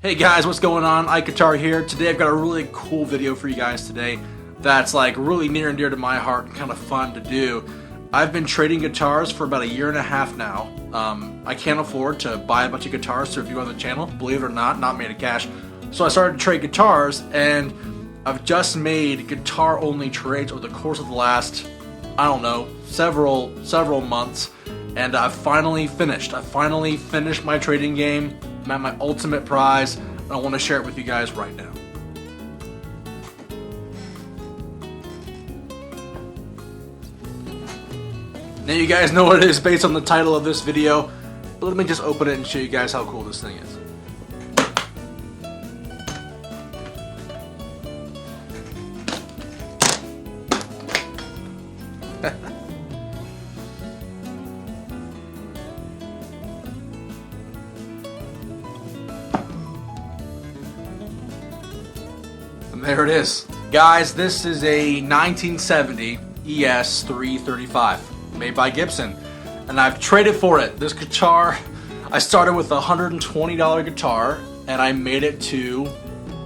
Hey guys, what's going on? IkeGuitar here. Today I've got a really cool video for you guys today that's like really near and dear to my heart and kind of fun to do. I've been trading guitars for about a year and a half now. I can't afford to buy a bunch of guitars to review on the channel, believe it or not made of cash. So I started to trade guitars, and I've just made guitar-only trades over the course of the last, I don't know, several months, and I've finally finished. I finally finished my trading game. I'm at my ultimate prize, and I want to share it with you guys right now. Now you guys know what it is based on the title of this video, but let me just open it and show you guys how cool this thing is. And there it is. Guys, this is a 1970 ES-335 made by Gibson, and I've traded for it. This guitar, I started with a $120 guitar and I made it to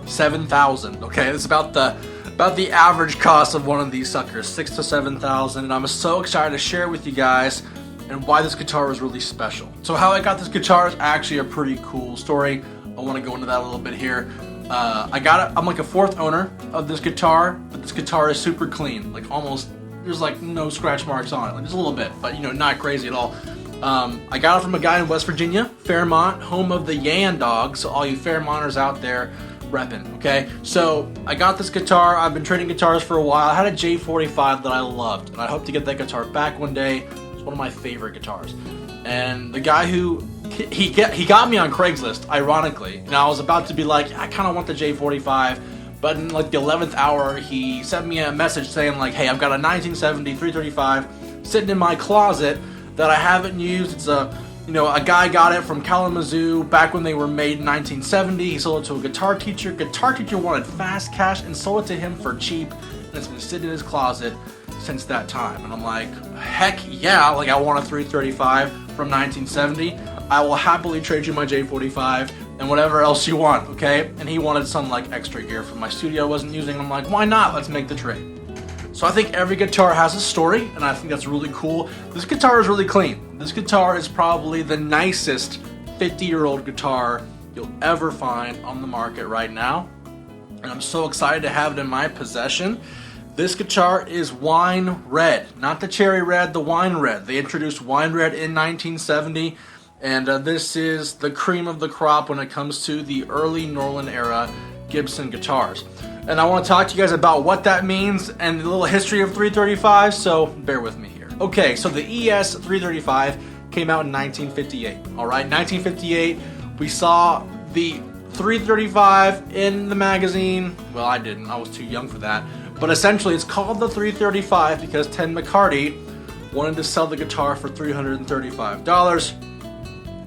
$7,000. Okay, it's about the average cost of one of these suckers, $6,000 to $7,000, and I'm so excited to share with you guys and why this guitar was really special. So how I got this guitar is actually a pretty cool story. I want to go into that a little bit here. I got it. I'm like a fourth owner of this guitar, but this guitar is super clean. Like almost, there's like no scratch marks on it. Like just a little bit, but you know, not crazy at all. I got it from a guy in West Virginia, Fairmont, home of the Yan Dog. So all you Fairmonters out there, reppin', okay? So I got this guitar. I've been trading guitars for a while. I had a J45 that I loved, and I hope to get that guitar back one day. It's one of my favorite guitars. And the guy who he got me on Craigslist, ironically. And I was about to be like, I kind of want the J45, but in like the 11th hour, he sent me a message saying like, hey, I've got a 1970 335 sitting in my closet that I haven't used. It's a guy got it from Kalamazoo back when they were made in 1970. He sold it to a guitar teacher. Guitar teacher wanted fast cash and sold it to him for cheap, and it's been sitting in his closet since that time. And I'm like, heck yeah, like I want a 335 from 1970. I will happily trade you my J45 and whatever else you want, okay? And he wanted some like extra gear from my studio I wasn't using. I'm like, why not? Let's make the trade. So I think every guitar has a story, and I think that's really cool. This guitar is really clean. This guitar is probably the nicest 50-year-old guitar you'll ever find on the market right now. And I'm so excited to have it in my possession. This guitar is wine red, not the cherry red, the wine red. They introduced wine red in 1970, and this is the cream of the crop when it comes to the early Norland era Gibson guitars. And I want to talk to you guys about what that means and the little history of 335, so bear with me here. Okay, so the ES-335 came out in 1958, alright? 1958, we saw the 335 in the magazine. Well, I didn't, I was too young for that. But essentially, it's called the 335 because Ted McCarty wanted to sell the guitar for $335,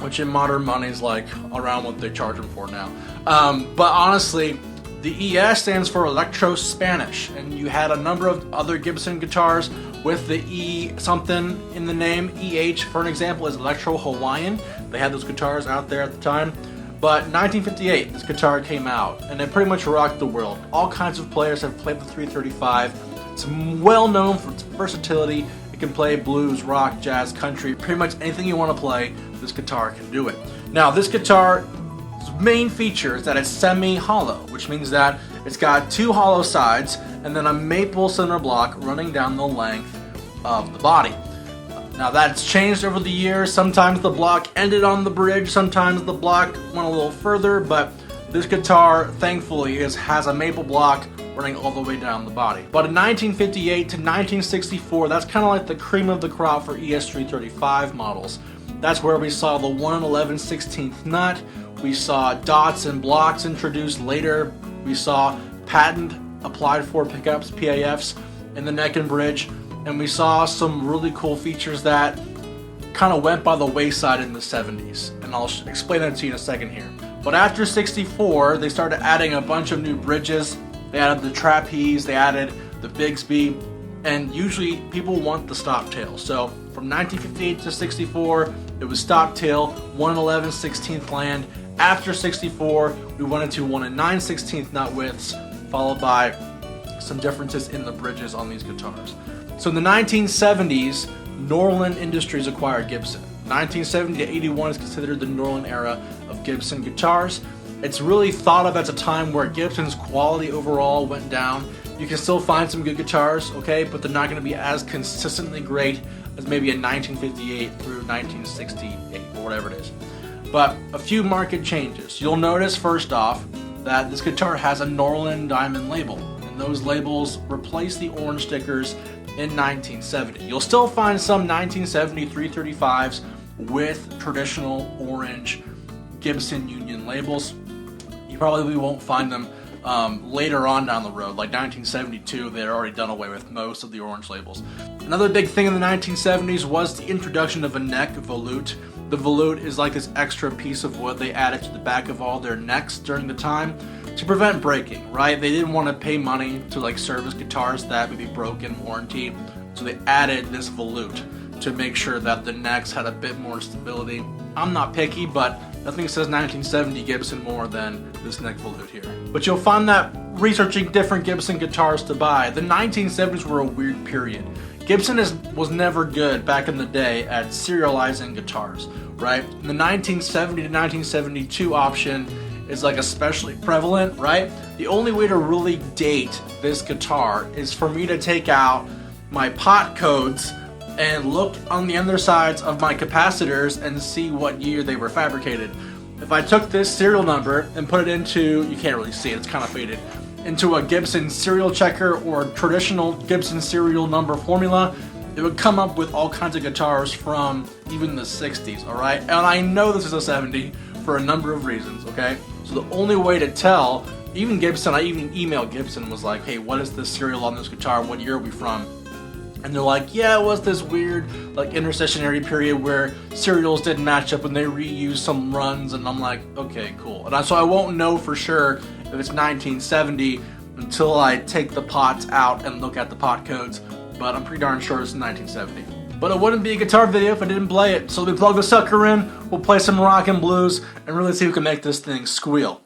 which in modern money is like around what they charge them for now. But honestly, the ES stands for Electro Spanish, and you had a number of other Gibson guitars with the E something in the name. EH, for an example, is Electro Hawaiian. They had those guitars out there at the time. But 1958, this guitar came out, and it pretty much rocked the world. All kinds of players have played the 335. It's well known for its versatility. It can play blues, rock, jazz, country, pretty much anything you want to play, this guitar can do it. Now, this guitar's main feature is that it's semi-hollow, which means that it's got two hollow sides and then a maple center block running down the length of the body. Now that's changed over the years. Sometimes the block ended on the bridge, sometimes the block went a little further, but this guitar, thankfully, has a maple block running all the way down the body. But in 1958 to 1964, that's kind of like the cream of the crop for ES-335 models. That's where we saw the 1 11/16 nut. We saw dots and blocks introduced later. We saw patent applied for pickups, PAFs, in the neck and bridge. And we saw some really cool features that kind of went by the wayside in the 70s. And I'll explain that to you in a second here. But after 64, they started adding a bunch of new bridges. They added the trapeze, they added the Bigsby, and usually people want the stop tail. So from 1958 to 64, it was stop tail, 1 11/16 land, After 64, we went into 1 9/16 nut widths, followed by some differences in the bridges on these guitars. So in the 1970s, Norland Industries acquired Gibson. 1970 to 81 is considered the Norland era of Gibson guitars. It's really thought of as a time where Gibson's quality overall went down. You can still find some good guitars, okay, but they're not going to be as consistently great as maybe in 1958 through 1968 or whatever it is. But a few market changes. You'll notice first off that this guitar has a Norland diamond label, and those labels replace the orange stickers in 1970. You'll still find some 1970 335s with traditional orange Gibson Union labels. You probably won't find them later on down the road, like 1972. They'd already done away with most of the orange labels. Another big thing in the 1970s was the introduction of a neck volute. The volute is like this extra piece of wood they added to the back of all their necks during the time to prevent breaking, right? They didn't want to pay money to like service guitars that would be broken, warranty, so they added this volute to make sure that the necks had a bit more stability. I'm not picky, but nothing says 1970 Gibson more than this neck volute here. But you'll find that researching different Gibson guitars to buy, the 1970s were a weird period. Gibson was never good back in the day at serializing guitars, right? The 1970 to 1972 option is like especially prevalent, right? The only way to really date this guitar is for me to take out my pot codes and look on the undersides of my capacitors and see what year they were fabricated. If I took this serial number and put it into, you can't really see it, it's kind of faded, into a Gibson serial checker or traditional Gibson serial number formula, it would come up with all kinds of guitars from even the 60s, alright? And I know this is a 70 for a number of reasons, okay? So the only way to tell, even Gibson, I even emailed Gibson, was like, hey, what is this serial on this guitar? What year are we from? And they're like, yeah, it was this weird like intercessionary period where serials didn't match up and they reused some runs, and I'm like, okay, cool. And so I won't know for sure if it's 1970 until I take the pots out and look at the pot codes, but I'm pretty darn sure it's 1970. But it wouldn't be a guitar video if I didn't play it, so we plug the sucker in, we'll play some rock and blues, and really see who can make this thing squeal.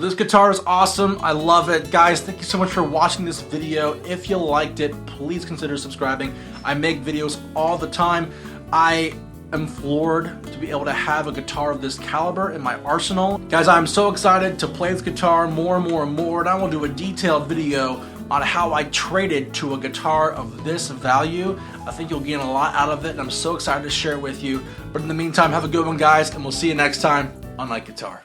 This guitar is awesome. I love it. Guys, thank you so much for watching this video. If you liked it, please consider subscribing. I make videos all the time. I am floored to be able to have a guitar of this caliber in my arsenal. Guys, I'm so excited to play this guitar more and more and more, and I will do a detailed video on how I traded to a guitar of this value. I think you'll gain a lot out of it, and I'm so excited to share it with you. But in the meantime, have a good one, guys, and we'll see you next time on IkeGuitar.